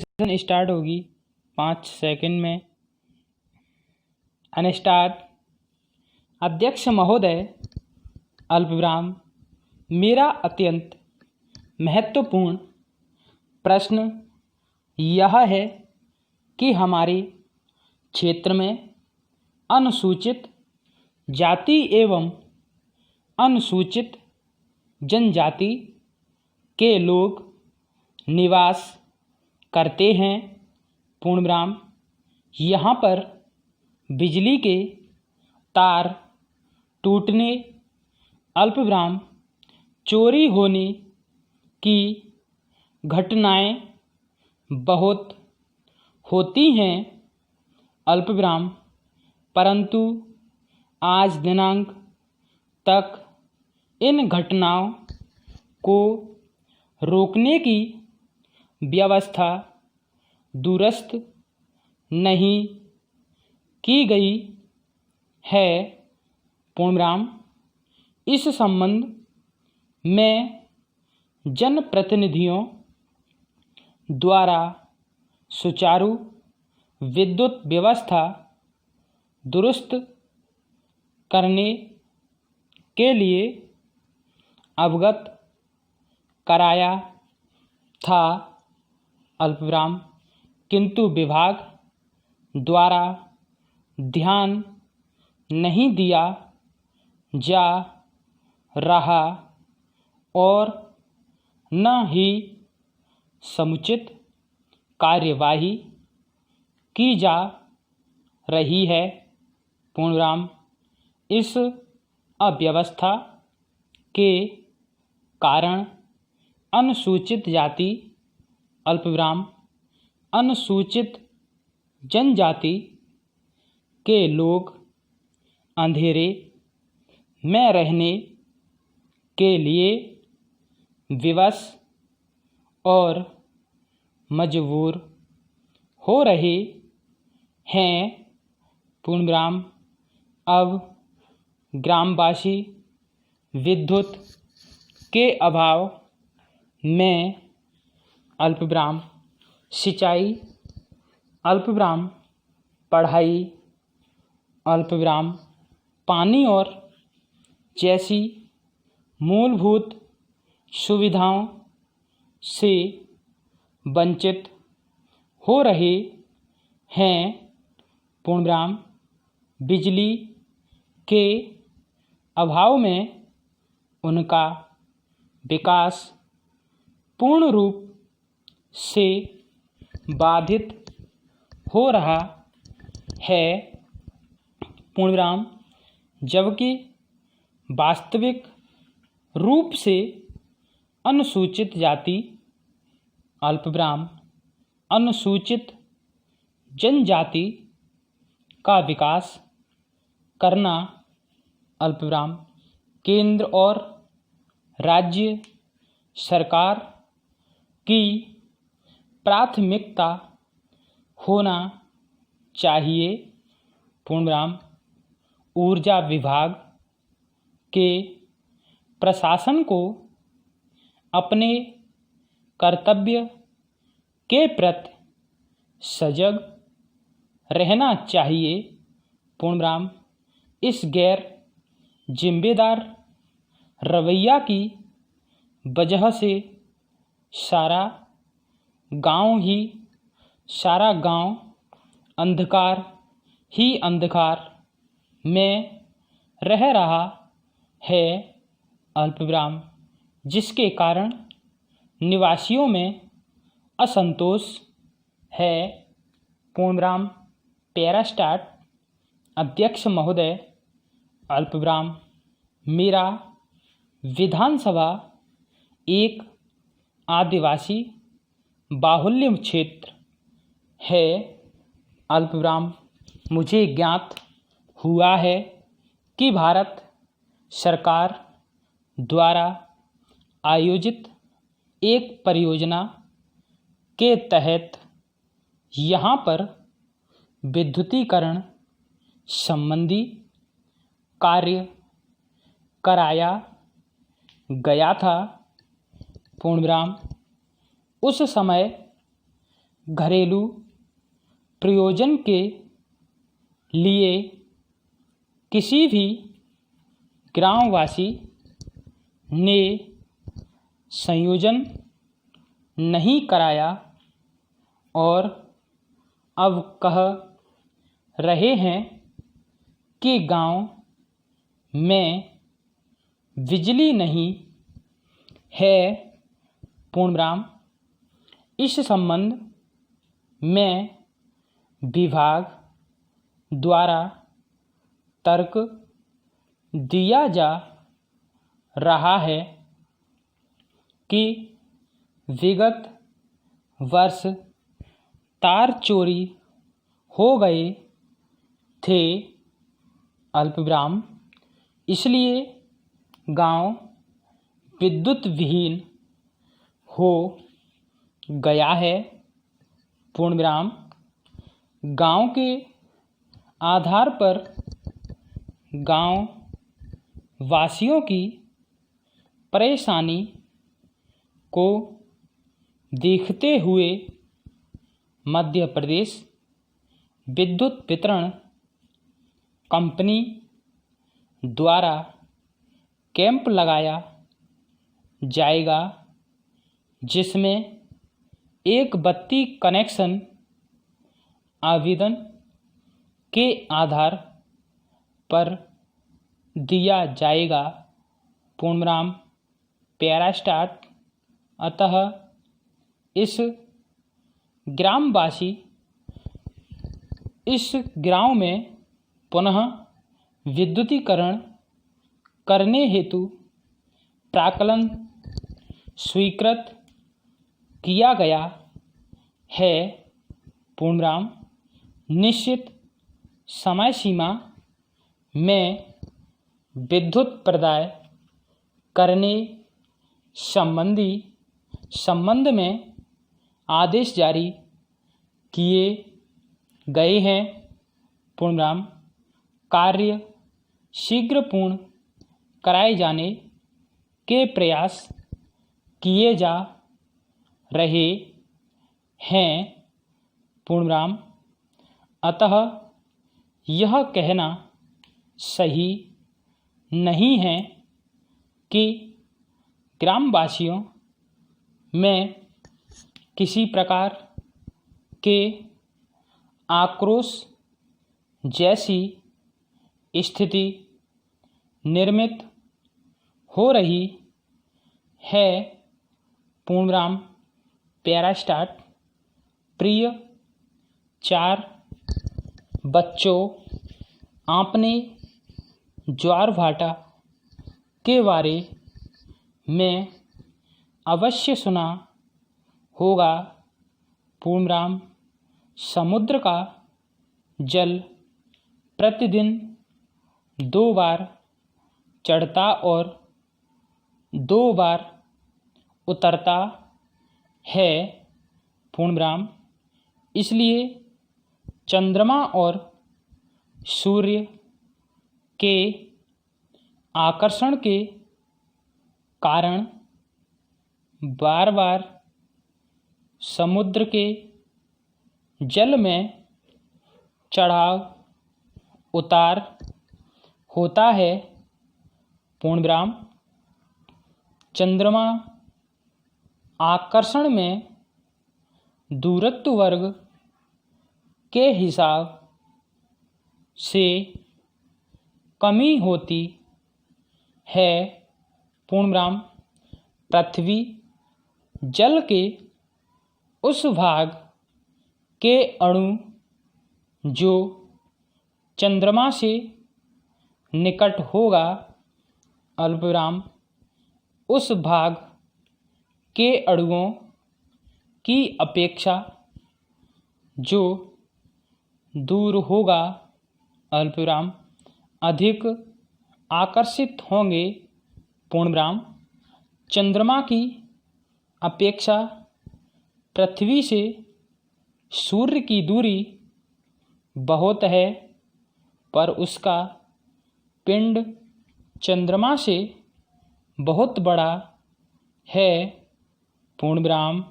Start होगी 5 second में। Unstarred. अध्यक्ष महोदय, अल्पविराम, मेरा अत्यंत महत्वपूर्ण प्रश्न यह है कि हमारे क्षेत्र में अनुसूचित जाति एवं अनुसूचित जनजाति के लोग निवास करते हैं। पूर्णविराम। यहाँ पर बिजली के तार टूटने, अल्पविराम, चोरी होने की घटनाएं बहुत होती हैं, अल्पविराम, परंतु आज दिनांक तक इन घटनाओं को रोकने की व्यवस्था दुरुस्त नहीं की गई है। पूर्णविराम। इस संबंध में जनप्रतिनिधियों द्वारा सुचारू विद्युत व्यवस्था दुरुस्त करने के लिए अवगत कराया था, अल्पविराम, किंतु विभाग द्वारा ध्यान नहीं दिया जा रहा और न ही समुचित कार्यवाही की जा रही है। पूर्णविराम। इस अव्यवस्था के कारण अनुसूचित जाति, अल्पविराम, अनुसूचित जनजाति के लोग अंधेरे में रहने के लिए विवश और मजबूर हो रहे हैं। पूर्णविराम। अब ग्रामवासी विद्युत के अभाव में अल्पविराम सिंचाई, अल्पविराम पढ़ाई, अल्पविराम पानी और जैसी मूलभूत सुविधाओं से वंचित हो रहे हैं। पूर्णविराम। बिजली के अभाव में उनका विकास पूर्ण रूप से बाधित हो रहा है। पूर्णविराम। जबकि वास्तविक रूप से अनुसूचित जाति, अल्पविराम, अनुसूचित जनजाति का विकास करना अल्पविराम केंद्र और राज्य सरकार की प्राथमिकता होना चाहिए। पूर्णविराम। ऊर्जा विभाग के प्रशासन को अपने कर्तव्य के प्रति सजग रहना चाहिए। पूर्णविराम। इस गैर जिम्मेदार रवैया की वजह से सारा गांव अंधकार ही अंधकार में रह रहा है, अल्पविराम, जिसके कारण निवासियों में असंतोष है। पूर्णविराम। Para start. अध्यक्ष महोदय, अल्पविराम, मेरा विधानसभा एक आदिवासी बाहुल्य क्षेत्र है, अल्पविराम। मुझे ज्ञात हुआ है कि भारत सरकार द्वारा आयोजित एक परियोजना के तहत यहाँ पर विद्युतीकरण संबंधी कार्य कराया गया था। पूर्णविराम। उस समय घरेलू प्रयोजन के लिए किसी भी ग्रामवासी ने संयोजन नहीं कराया और अब कह रहे हैं कि गांव में बिजली नहीं है। पूर्णविराम। इस संबंध में विभाग द्वारा तर्क दिया जा रहा है कि विगत वर्ष तार चोरी हो गए थे। अल्पविराम। इसलिए गांव विद्युत विहीन हो गया है। पूर्णविराम। गांव के आधार पर गांव वासियों की परेशानी को देखते हुए मध्य प्रदेश विद्युत वितरण कंपनी द्वारा कैंप लगाया जाएगा, जिसमें एक बत्ती कनेक्शन आवेदन के आधार पर दिया जाएगा। पूर्णविराम। प्यारा स्टार्ट। अतः इस ग्रामवासी इस गांव में पुनः विद्युतीकरण करने हेतु प्राक्कलन स्वीकृत किया गया है। पूर्णविराम। निश्चित समय सीमा में विद्युत प्रदाय करने संबंध में आदेश जारी किए गए हैं। पूर्णविराम। कार्य शीघ्र पूर्ण कराए जाने के प्रयास किए जा रहे हैं। पूर्णविराम। अतः यह कहना सही नहीं है कि ग्रामवासियों में किसी प्रकार के आक्रोश जैसी स्थिति निर्मित हो रही है। पूर्णविराम। प्यारा स्टार्ट। प्रिय 4 बच्चों, आपने ज्वारभाटा के बारे में अवश्य सुना होगा। पूर्णविराम। समुद्र का जल प्रतिदिन 2 बार चढ़ता और 2 बार उतरता है। पूर्णविराम। इसलिए चंद्रमा और सूर्य के आकर्षण के कारण बार बार समुद्र के जल में चढ़ाव उतार होता है। पूर्णविराम। चंद्रमा आकर्षण में दूरत्व वर्ग के हिसाब से कमी होती है। पूर्णविराम। पृथ्वी जल के उस भाग के अणु जो चंद्रमा से निकट होगा, अल्पविराम, उस भाग के अणुओं की अपेक्षा जो दूर होगा, अल्पविराम, अधिक आकर्षित होंगे। पूर्णविराम। चंद्रमा की अपेक्षा पृथ्वी से सूर्य की दूरी बहुत है, पर उसका पिंड चंद्रमा से बहुत बड़ा है। पूर्णविराम।